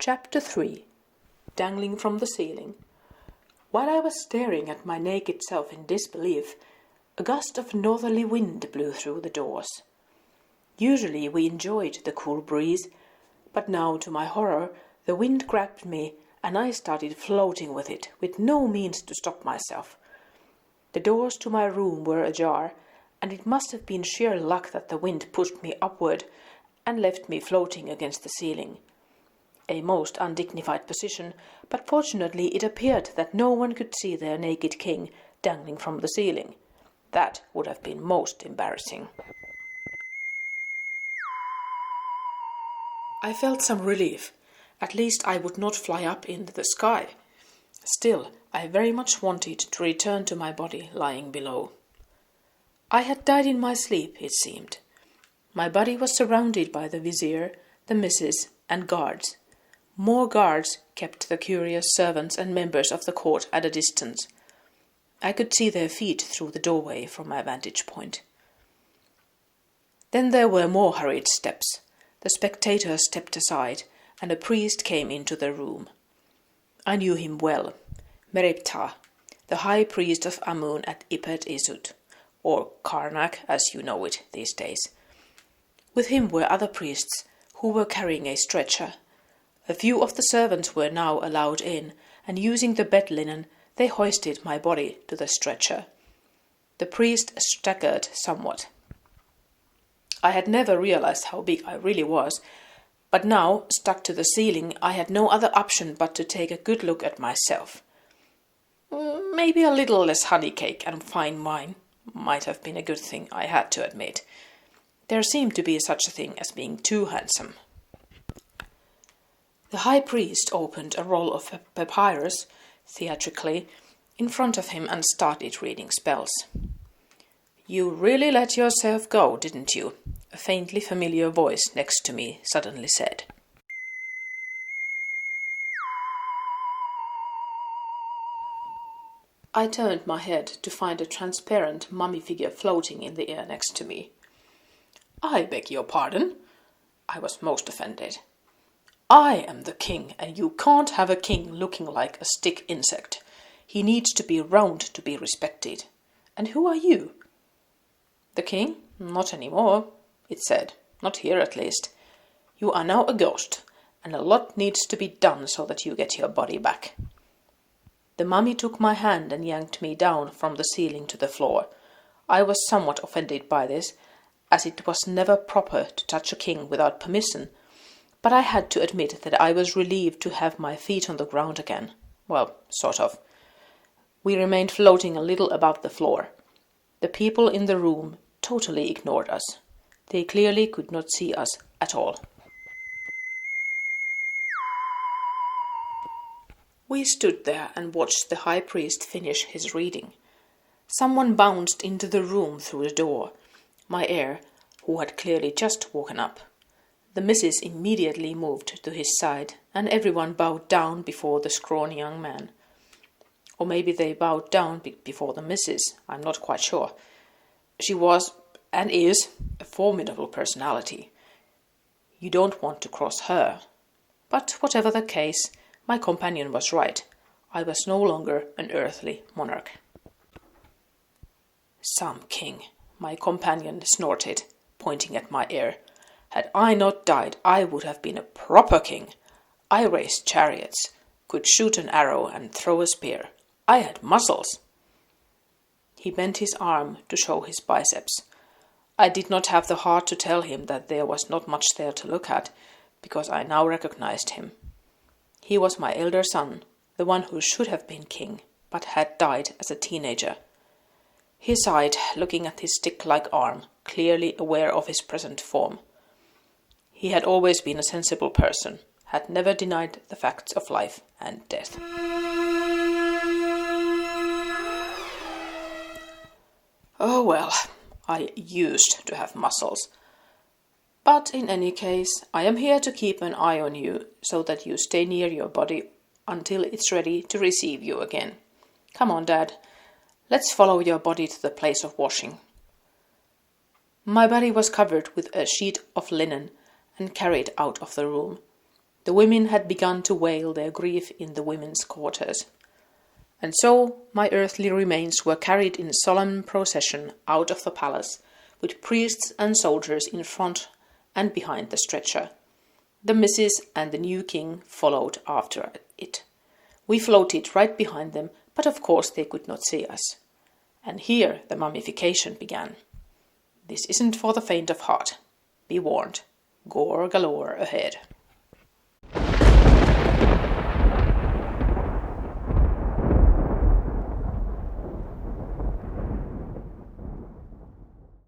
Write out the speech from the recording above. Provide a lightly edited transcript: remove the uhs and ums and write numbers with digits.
Chapter 3. Dangling from the ceiling. While I was staring at my naked self in disbelief, a gust of northerly wind blew through the doors. Usually we enjoyed the cool breeze, but now, to my horror, the wind grabbed me and I started floating with it, with no means to stop myself. The doors to my room were ajar, and it must have been sheer luck that the wind pushed me upward and left me floating against the ceiling. A most undignified position, but fortunately it appeared that no one could see their naked king dangling from the ceiling. That would have been most embarrassing. I felt some relief. At least I would not fly up into the sky. Still, I very much wanted to return to my body lying below. I had died in my sleep, it seemed. My body was surrounded by the vizier, the missus, and guards. More guards kept the curious servants and members of the court at a distance. I could see their feet through the doorway from my vantage point. Then there were more hurried steps. The spectators stepped aside, and a priest came into the room. I knew him well. Meriptah, the high priest of Amun at Ipet Isut, or Karnak as you know it these days. With him were other priests who were carrying a stretcher. A few of the servants were now allowed in, and using the bed linen, they hoisted my body to the stretcher. The priest staggered somewhat. I had never realized how big I really was, but now, stuck to the ceiling, I had no other option but to take a good look at myself. Maybe a little less honey cake and fine wine might have been a good thing, I had to admit. There seemed to be such a thing as being too handsome. The high priest opened a roll of papyrus, theatrically, in front of him and started reading spells. "You really let yourself go, didn't you?" a faintly familiar voice next to me suddenly said. I turned my head to find a transparent mummy figure floating in the air next to me. "I beg your pardon?" I was most offended. "I am the king, and you can't have a king looking like a stick insect. He needs to be round to be respected. And who are you?" "The king? Not anymore," it said. "Not here, at least. You are now a ghost, and a lot needs to be done so that you get your body back." The mummy took my hand and yanked me down from the ceiling to the floor. I was somewhat offended by this, as it was never proper to touch a king without permission, but I had to admit that I was relieved to have my feet on the ground again. Well, sort of. We remained floating a little above the floor. The people in the room totally ignored us. They clearly could not see us at all. We stood there and watched the high priest finish his reading. Someone bounced into the room through the door. My heir, who had clearly just woken up. The missus immediately moved to his side, and everyone bowed down before the scrawny young man. Or maybe they bowed down before the missus, I'm not quite sure. She was, and is, a formidable personality. You don't want to cross her. But whatever the case, my companion was right. I was no longer an earthly monarch. "Some king," my companion snorted, pointing at my heir. "Had I not died, I would have been a proper king. I raced chariots, could shoot an arrow and throw a spear. I had muscles." He bent his arm to show his biceps. I did not have the heart to tell him that there was not much there to look at, because I now recognized him. He was my elder son, the one who should have been king, but had died as a teenager. He sighed, looking at his stick-like arm, clearly aware of his present form. He had always been a sensible person, had never denied the facts of life and death. Oh well, I used to have muscles. But in any case, I am here to keep an eye on you, so that you stay near your body until it's ready to receive you again. Come on, Dad. Let's follow your body to the place of washing. My body was covered with a sheet of linen and carried out of the room. The women had begun to wail their grief in the women's quarters. And so my earthly remains were carried in solemn procession out of the palace, with priests and soldiers in front and behind the stretcher. The missus and the new king followed after it. We floated right behind them, but of course they could not see us. And here the mummification began. This isn't for the faint of heart. Be warned, gore galore ahead.